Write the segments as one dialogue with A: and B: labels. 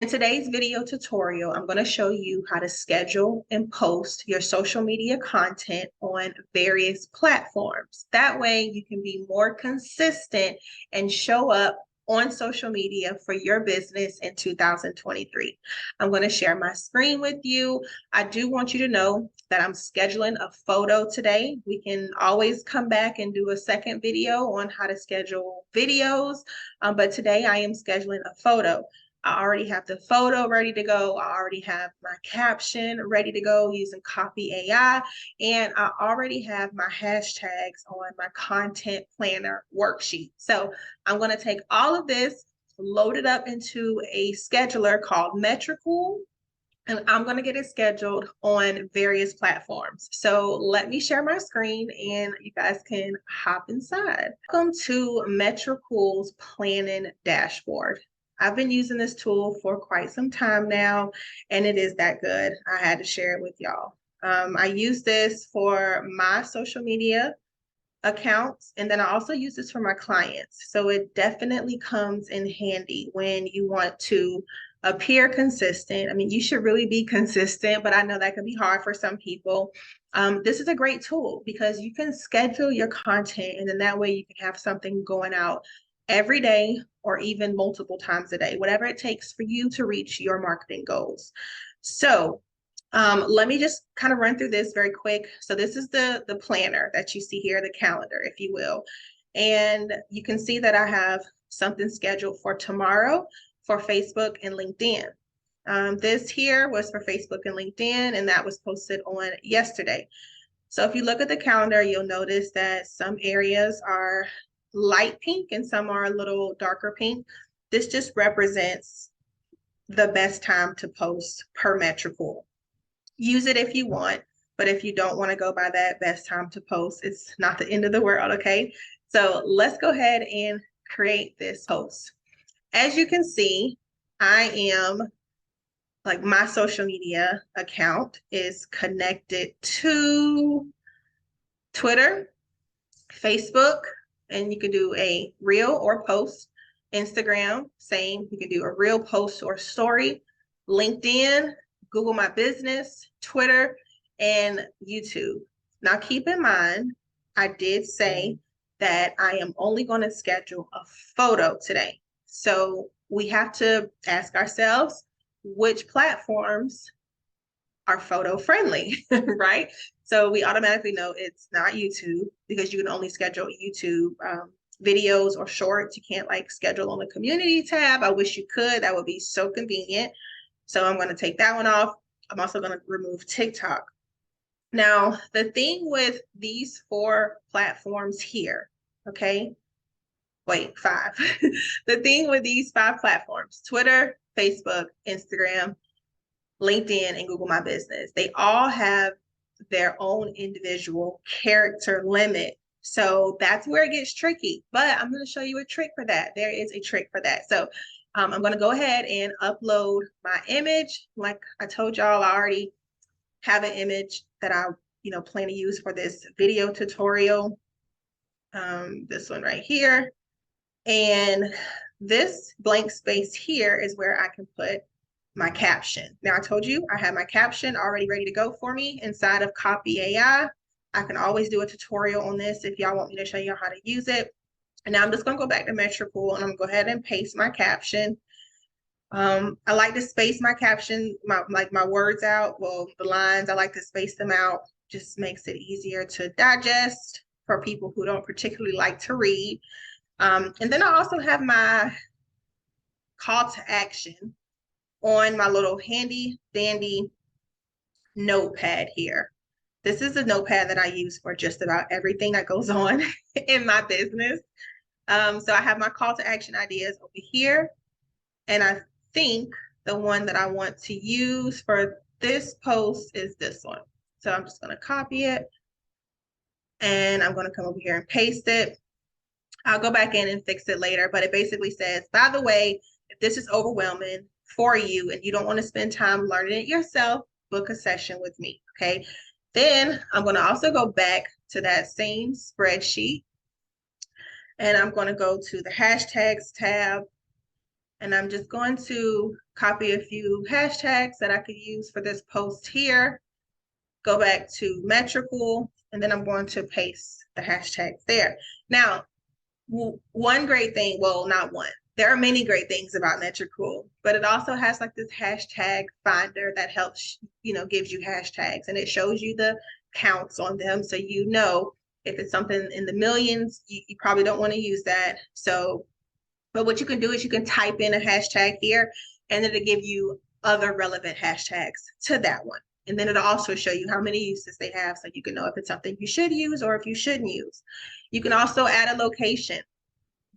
A: In today's video tutorial, I'm going to show you how to schedule and post your social media content on various platforms. That way you can be more consistent and show up on social media for your business in 2023. I'm going to share my screen with you. I do want you to know that I'm scheduling a photo today. We can always come back and do a second video on how to schedule videos, but today I am scheduling a photo. I already have the photo ready to go. I already have my caption ready to go using Copy AI. And I already have my hashtags on my content planner worksheet. So I'm going to take all of this, load it up into a scheduler called Metricool, and I'm going to get it scheduled on various platforms. So let me share my screen and you guys can hop inside. Welcome to Metricool's planning dashboard. I've been using this tool for quite some time now, and it is that good. I had to share it with y'all. I use this for my social media accounts, and then I also use this for my clients. So it definitely comes in handy when you want to appear consistent. I mean, you should really be consistent, but I know that can be hard for some people. This is a great tool because you can schedule your content, and then that way you can have something going out every day or even multiple times a day, whatever it takes for you to reach your marketing goals. So let me just kind of run through this very quick. So this is the planner that you see here, the calendar, if you will. And you can see that I have something scheduled for tomorrow for Facebook and LinkedIn. This here was for Facebook and LinkedIn, and that was posted on yesterday. So if you look at the calendar, you'll notice that some areas are light pink and some are a little darker pink. This just represents the best time to post per Metricool. Use it if you want, but if you don't want to go by that best time to post, it's not the end of the world, okay? So let's go ahead and create this post. As you can see, my social media account is connected to Twitter, Facebook, and you can do a reel or post. Instagram, same. You can do a reel, post, or story. LinkedIn, Google My Business, Twitter, and YouTube. Now, keep in mind, I did say that I am only going to schedule a photo today. So we have to ask ourselves which platforms are photo friendly, right? So we automatically know it's not YouTube because you can only schedule YouTube videos or shorts. You can't like schedule on the community tab. I wish you could. That would be so convenient. So I'm going to take that one off. I'm also going to remove TikTok. Now, the thing with these 4 platforms here, okay? Wait, 5. The thing with these 5 platforms, Twitter, Facebook, Instagram, LinkedIn, and Google My Business, they all have their own individual character limit. So that's where it gets tricky, but I'm going to show you a trick for that. There is a trick for that. So I'm going to go ahead and upload my image. Like I told y'all, I already have an image that I plan to use for this video tutorial. This one right here. And this blank space here is where I can put my caption. Now, I told you I have my caption already ready to go for me inside of Copy AI. I can always do a tutorial on this if y'all want me to show you how to use it. And now I'm just going to go back to Metricool and I'm going to go ahead and paste my caption. I like to space my caption, my words out. Well, the lines, I like to space them out. Just makes it easier to digest for people who don't particularly like to read. And then I also have my call to action on my little handy dandy notepad here. This is a notepad that I use for just about everything that goes on in my business. So I have my call to action ideas over here. And I think the one that I want to use for this post is this one. So I'm just going to copy it and I'm going to come over here and paste it. I'll go back in and fix it later, but it basically says, by the way, if this is overwhelming for you and you don't want to spend time learning it yourself, book a session with me, okay? Then I'm going to also go back to that same spreadsheet and I'm going to go to the hashtags tab And I'm just going to copy a few hashtags that I could use for this post here, go back to Metricool, and then I'm going to paste the hashtags there. Now, one great thing, well, not one, there are many great things about Metricool, but it also has like this hashtag finder that helps, gives you hashtags, and it shows you the counts on them. So, if it's something in the millions, you probably don't want to use that. So, but what you can do is you can type in a hashtag here, and it'll give you other relevant hashtags to that one. And then it'll also show you how many uses they have, so you can know if it's something you should use or if you shouldn't use. You can also add a location.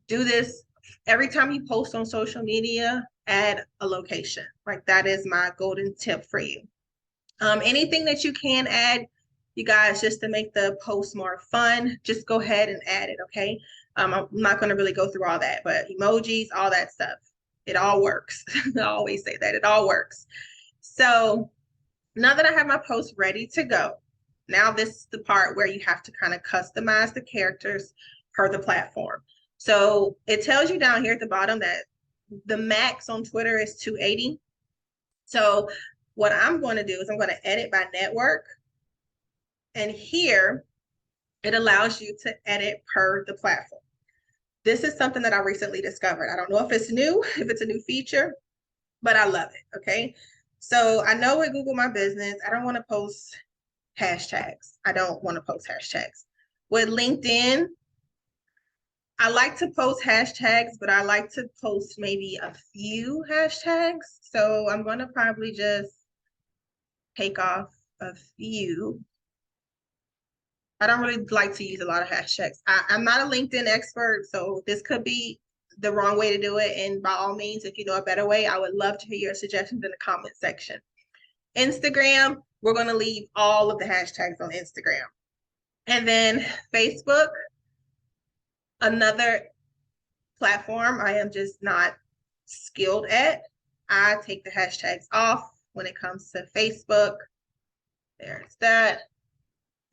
A: Do this every time you post on social media, add a location. Like, that is my golden tip for you. Anything that you can add, you guys, just to make the post more fun, just go ahead and add it, okay? I'm not going to really go through all that, but emojis, all that stuff, it all works. I always say that, it all works. So now that I have my post ready to go, now this is the part where you have to kind of customize the characters per the platform. So it tells you down here at the bottom that the max on Twitter is 280. So what I'm going to do is I'm going to edit by network. And here it allows you to edit per the platform. This is something that I recently discovered. I don't know if it's new, if it's a new feature, but I love it, okay? So I know with Google My Business, I don't want to post hashtags. I don't want to post hashtags. With LinkedIn, I like to post hashtags, but I like to post maybe a few hashtags. So I'm going to probably just take off a few. I don't really like to use a lot of hashtags. I'm not a LinkedIn expert, so this could be the wrong way to do it. And by all means, if you know a better way, I would love to hear your suggestions in the comment section. Instagram, we're going to leave all of the hashtags on Instagram. And then Facebook, another platform I am just not skilled at. I take the hashtags off when it comes to Facebook. There's that.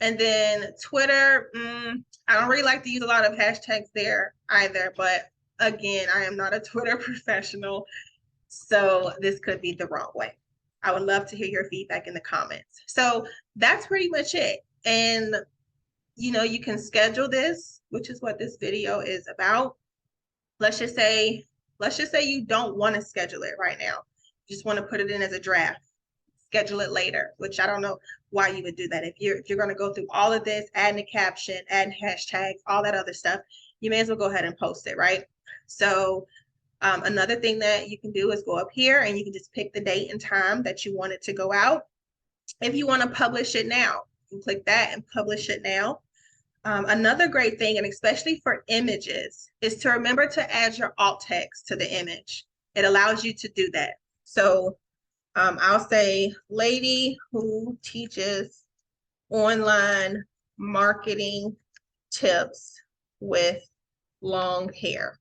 A: And then Twitter, I don't really like to use a lot of hashtags there either, but again, I am not a Twitter professional, so this could be the wrong way. I would love to hear your feedback in the comments. So that's pretty much it. And you can schedule this, which is what this video is about. Let's just say you don't want to schedule it right now. You just want to put it in as a draft. Schedule it later, which I don't know why you would do that. If you're going to go through all of this, adding a caption, adding hashtags, all that other stuff, you may as well go ahead and post it, right? So another thing that you can do is go up here and you can just pick the date and time that you want it to go out. If you want to publish it now, you can click that and publish it now. Another great thing, and especially for images, is to remember to add your alt text to the image. It allows you to do that. So I'll say lady who teaches online marketing tips with long hair.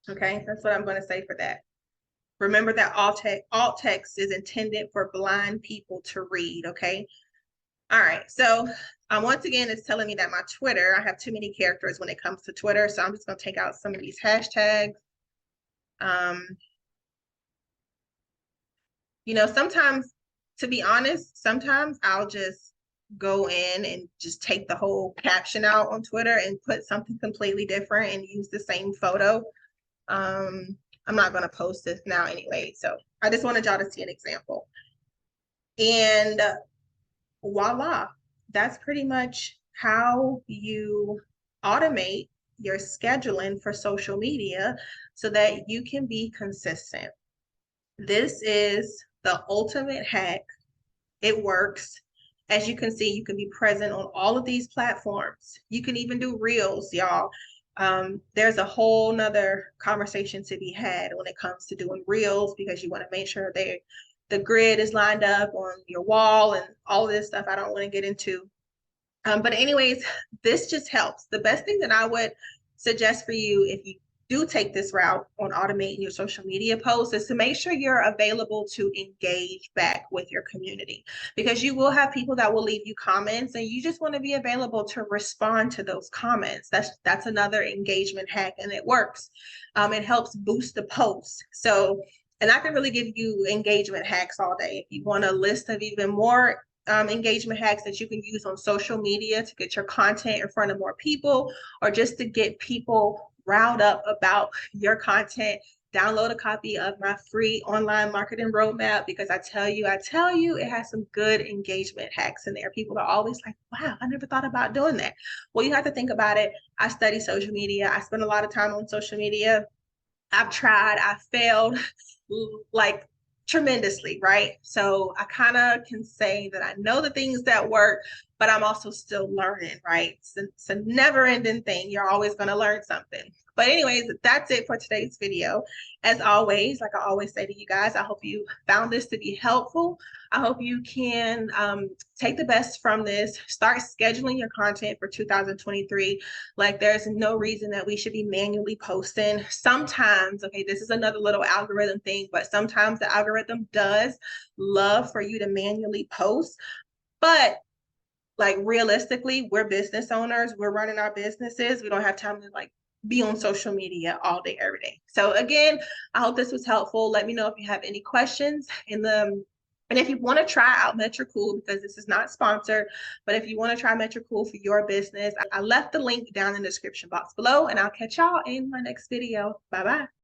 A: Okay, that's what I'm going to say for that. Remember that alt text is intended for blind people to read, okay? All right, so once again, it's telling me that my Twitter, I have too many characters when it comes to Twitter, so I'm just going to take out some of these hashtags. Sometimes, to be honest, sometimes I'll just go in and just take the whole caption out on Twitter and put something completely different and use the same photo. I'm not going to post this now anyway, so I just wanted y'all to see an example. And voila, that's pretty much how you automate your scheduling for social media so that you can be consistent. This is the ultimate hack. It works. As you can see, you can be present on all of these platforms. You can even do reels, y'all. There's a whole nother conversation to be had when it comes to doing reels, because you want to make sure the grid is lined up on your wall and all of this stuff I don't want to get into. But anyways, this just helps. The best thing that I would suggest for you, if you do take this route on automating your social media posts is to make sure you're available to engage back with your community, because you will have people that will leave you comments and you just want to be available to respond to those comments. That's another engagement hack, and it works. It helps boost the post. So, and I can really give you engagement hacks all day. If you want a list of even more engagement hacks that you can use on social media to get your content in front of more people, or just to get people riled up about your content, download a copy of my free online marketing roadmap, because I tell you, it has some good engagement hacks in there. People are always like, wow, I never thought about doing that. Well, you have to think about it. I study social media. I spend a lot of time on social media. I've tried, I failed like tremendously, right? So I kind of can say that I know the things that work, but I'm also still learning, right? It's a never ending thing. You're always going to learn something. But anyways, that's it for today's video. As always, like I always say to you guys, I hope you found this to be helpful. I hope you can take the best from this. Start scheduling your content for 2023. Like, there's no reason that we should be manually posting. Sometimes, okay, this is another little algorithm thing, but sometimes the algorithm does love for you to manually post. But like, realistically, we're business owners. We're running our businesses. We don't have time to like be on social media all day, every day. So again, I hope this was helpful. Let me know if you have any questions and if you want to try out Metricool, because this is not sponsored, but if you want to try Metricool for your business, I left the link down in the description box below, and I'll catch y'all in my next video. Bye-bye.